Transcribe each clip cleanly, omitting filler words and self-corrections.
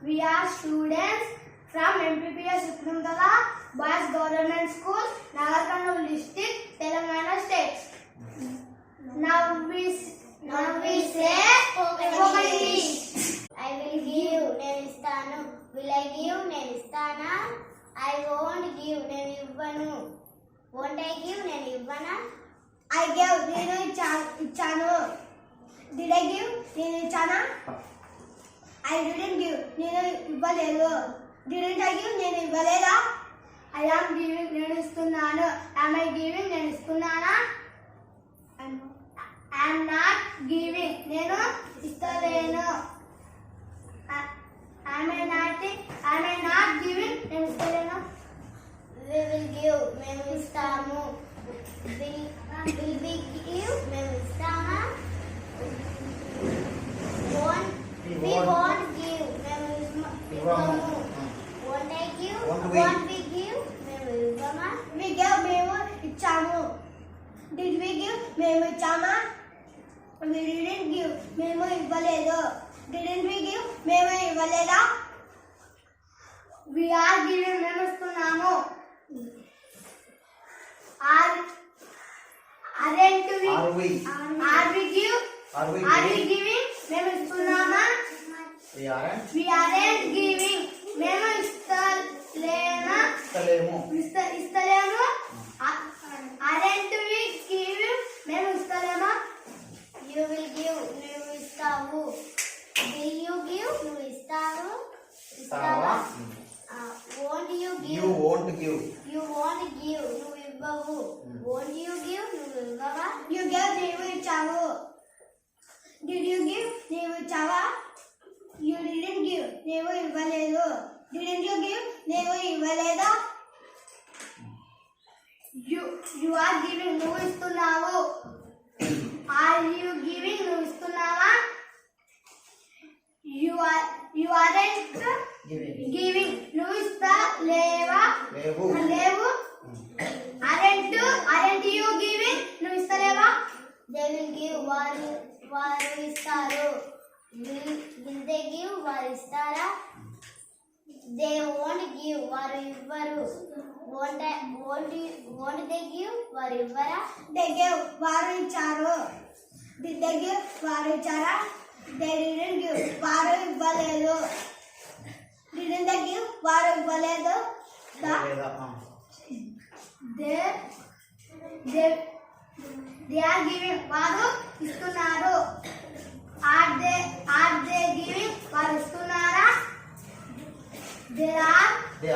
We are students from MPPS Sukrumdala Boys Government School, Nagarkarnool District, Telangana State. Now we say spoken English. I will give, నేను ఇస్తాను. Will I give, నేను ఇస్తానా. I won't give, నేను ఇవ్వను. Won't I give, నేను ఇవ్వనా. I gave, నేను ఇచ్చాను. Did I give, నేను ఇచ్చానా. I didn't give, నేను ఇవ్వలేదు. Didn't I give, నేను ఇవ్వలేదా. I am giving, నేను ఇస్తున్నాను. Am I giving, నేను ఇస్తున్నానా. I am not giving, నేను ఇస్తలేను. Am I not giving, నేను ఇస్తలేను. We will give, మేము ఇస్తాము. Will we give, మేము ఇస్తామా. We won't give, మేము ఇవ్వము. Won't I give, won't we give, మేము ఇవ్వమా. We gave, మేము ఇచ్చాము. Did we give, మేము ఇచ్చామా. We didn't give, మేము ఇవ్వలేదు. Didn't we give, మేము ఇవ్వలేదా. We are giving, మేము ఇస్తున్నాము. Aren't we? Are we giving, మేము ఇస్తున్నామా. We aren't giving, మేము ఇస్తలేము. Aren't we giving, మేము ఇస్తలేమా. You will give, నువ్వు ఇస్తావు. Will you give, నువ్వు ఇస్తావు. ఇస్తావా. Won't you give, you won't give. You won't give, నువ్వు ఇవ్వవు. Won't you give, నువ్వు ఇవ్వవా. You gave, నీవు ఇచ్చావు. Did you give, నీవు ఇచ్చావా. You didn't give, నీవు ఇవ్వలేదు. Didn't you give, నీవు ఇవ్వలేదా. You are giving, నువ్వు ఇస్తున్నావు. Are you giving, నువ్వు ఇస్తున్నావా. You aren't giving, నువ్వు ఇస్తలేవా. లేవు. Aren't you giving, నువ్వు ఇస్తలేవా. They will give, వారు ఇస్తారు. Will they give, వారు ఇస్తారా. They won't give, వారు ఇవ్వరు. Won't they give, వారు ఇవ్వరా. They gave, వారు ఇచ్చారు. Did they give, వారు ఇచ్చారా. They didn't give, వారు ఇవ్వలేదు. Didn't they give, వారు ఇవ్వలేదు. They are giving, వారు ఇస్తున్నారు. Are they giving, వారు ఇస్తున్నారా. They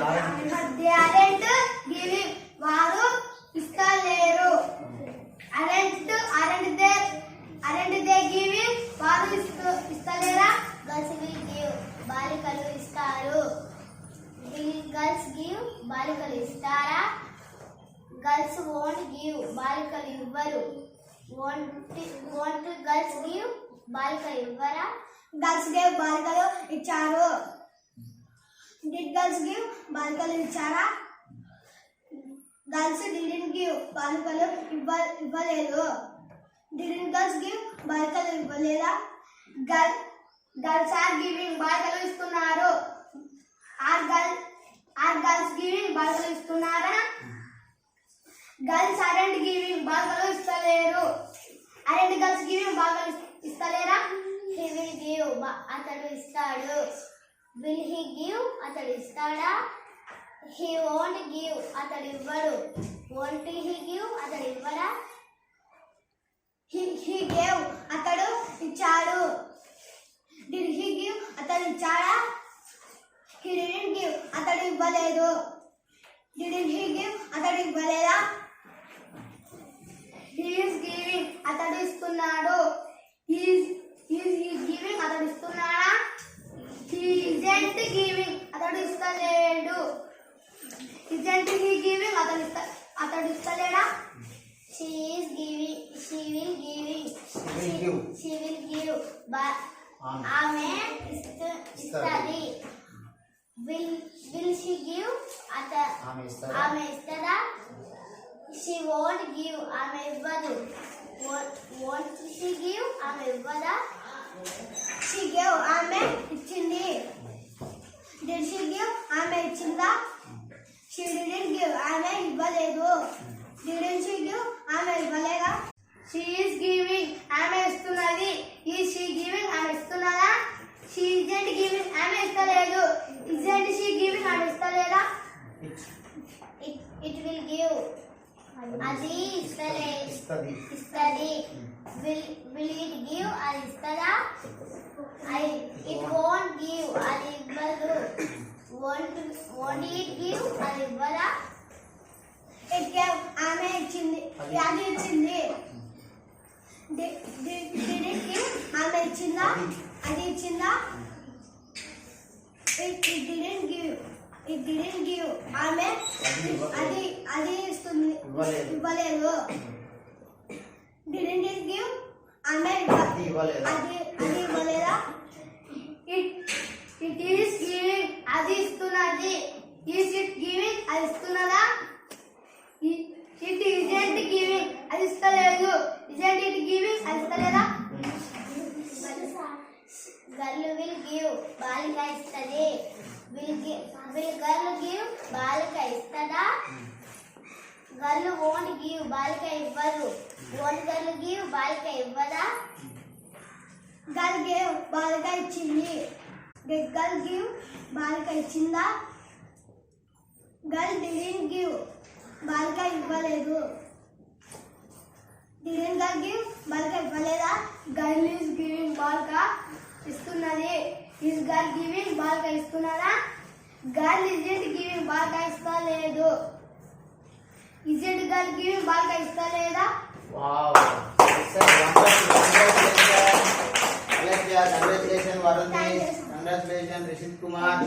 aren't giving, వారు ఇస్తలేరు. Aren't they giving, వారు ఇస్తలేరా. Girls will give, బాలికలు ఇస్తారు. Will girls give, బాలికలు ఇస్తారా. Girls won't give, బాలికలు ఇవ్వరు. Won't girls give, బాలికలు ఇవ్వరా. Girls gave, బాలికలు ఇచ్చారు. Did girls give, బాలికలు ఇచ్చారా. Girls didn't give, బాలికలు ఇవ్వలేదు. Didn't girls give, బాలికలు ఇవ్వలేదా. Girls are giving, బాలికలు ఇస్తున్నారు. Are girls giving, బాలికలు ఇస్తున్నారా. Girls aren't giving, బాలికలు ఇస్తలేరు. Aren't girls giving, బాలికలు ఇస్తలేరా. He will give, అతడు ఇస్తాడు. Will he give, అతడు ఇస్తాడా. He won't give, అతడు ఇవ్వడు. Won't he give, అతడు ఇవ్వడా. He gave, అతడు ఇచ్చాడు. Did he give, అతడు ఇచ్చాడా. He didn't give, అతడు ఇవ్వలేదు. Didn't he give, అతడు ఇవ్వలేదా. He is giving, అతడు ఇస్తున్నాడు. He is giving, అతడు ఇస్తున్నాడా. He isn't giving, అతడు ఇస్తలేడు. Isn't he giving, అతడు ఇస్తలేడా. She is giving, she will give, ఆమె ఇస్తది. Will she give, ఆమె ఇస్తదా. She won't give, ఆమె ఇవ్వదు. Won't she give, ఆమె ఇవ్వదా. She gave, ఆమె ఇచ్చింది. ఇస్తుందా? She didn't give. ఆమె ఇవ్వలేదు. Didn't she give? ఆమె ఇవ్వలేదా? She is giving. ఆమె ఇస్తున్నది. Is she giving? ఆమె ఇస్తున్నదా? She isn't giving. ఆమె ఇస్తలేదు. Isn't she giving? ఆమె ఇస్తలేదా? It will give. అది ఇస్తది. ఇస్తది. Will it give? అది ఇస్తదా? It won't give. అది ఇవ్వదు. Won't it give? అది ఇవ్వదా? It gave. ఆమె ఇచ్చింది. అది ఇచ్చింది. Did it give? ఆమె ఇచ్చిందా? అది ఇచ్చిందా? It didn't give. It didn't give. ఆమె అది ఇస్తుంది. ఇవ్వలేదు. Didn't it give? ఆమె అది ఇవ్వలేదా? It is giving. అది ఇస్తున్నది. Is it giving? అది ఇస్తున్నదా? It isn't giving. అది ఇస్తలేదు. Isn't it giving? అది ఇస్తలేదా? Girl will give. బాలిక ఇస్తది. Will girl give? బాలిక ఇస్తదా? Girl won't give. బాలిక ఇవ్వదు. Won't girl give? బాలిక ఇవ్వదా? Girl gave. బాలిక ఇచ్చింది. Did girl give? బాలిక ఇచ్చిందా? Girl didn't give. బాలిక ఇవ్వలేదు. Didn't girl give? బాలిక ఇవ్వలేదా? Girl is giving. బాలిక ఇస్తున్నది. Is girl giving? బాలిక ఇస్తున్నదా? Girl isn't giving. బాలిక ఇస్తలేదు. Isn't girl giving? బాలిక ఇస్తలేదా? Wow. It's a wonderful. Congratulations, Varun. Congratulations, Rishit Kumar.